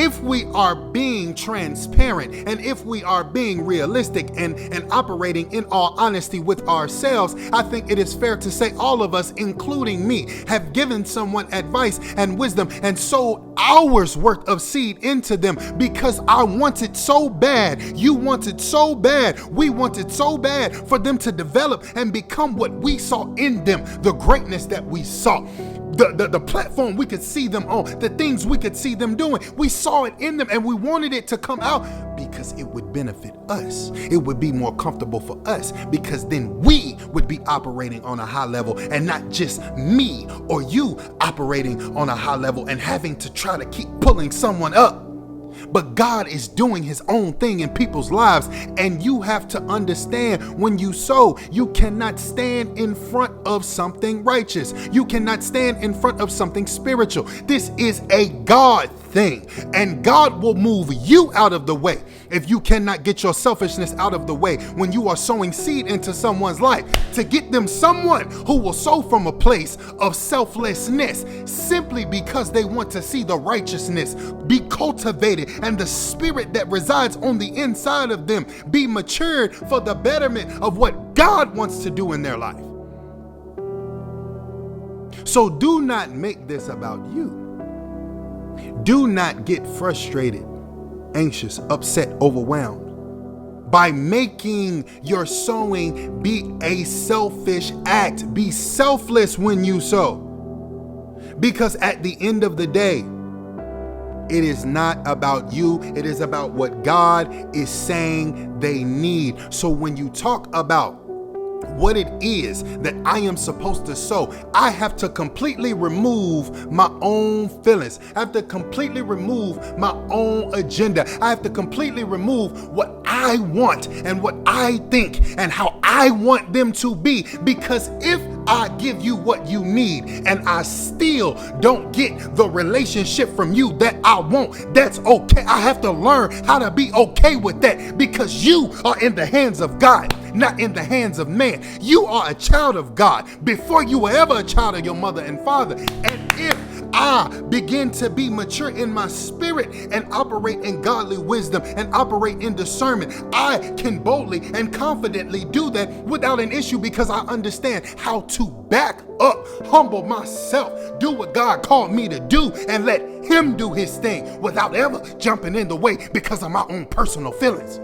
if we are being transparent and if we are being realistic and operating in all honesty with ourselves, I think it is fair to say all of us, including me, have given someone advice and wisdom and sowed hours worth of seed into them because I wanted so bad, you wanted so bad, we wanted so bad for them to develop and become what we saw in them, the greatness that we saw. The platform we could see them on, the things we could see them doing, we saw it in them and we wanted it to come out because it would benefit us. It would be more comfortable for us because then we would be operating on a high level and not just me or you operating on a high level and having to try to keep pulling someone up. But God is doing his own thing in people's lives, and you have to understand when you sow, you cannot stand in front of something righteous. You cannot stand in front of something spiritual. This is a God thing, and God will move you out of the way if you cannot get your selfishness out of the way when you are sowing seed into someone's life to get them someone who will sow from a place of selflessness simply because they want to see the righteousness be cultivated and the spirit that resides on the inside of them be matured for the betterment of what God wants to do in their life. So do not make this about you. Do not get frustrated, anxious, upset, overwhelmed by making your sowing be a selfish act. Be selfless when you sow, because at the end of the day, it is not about you. It is about what God is saying they need. So when you talk about what it is that I am supposed to sow, I have to completely remove my own feelings. I have to completely remove my own agenda. I have to completely remove what I want and what I think and how I want them to be. Because if I give you what you need and I still don't get the relationship from you that I want, that's okay. I have to learn how to be okay with that, because you are in the hands of God, not in the hands of man. You are a child of God before you were ever a child of your mother and father. And if I begin to be mature in my spirit and operate in godly wisdom and operate in discernment, I can boldly and confidently do that without an issue, because I understand how to back up, humble myself, do what God called me to do, and let him do his thing without ever jumping in the way because of my own personal feelings.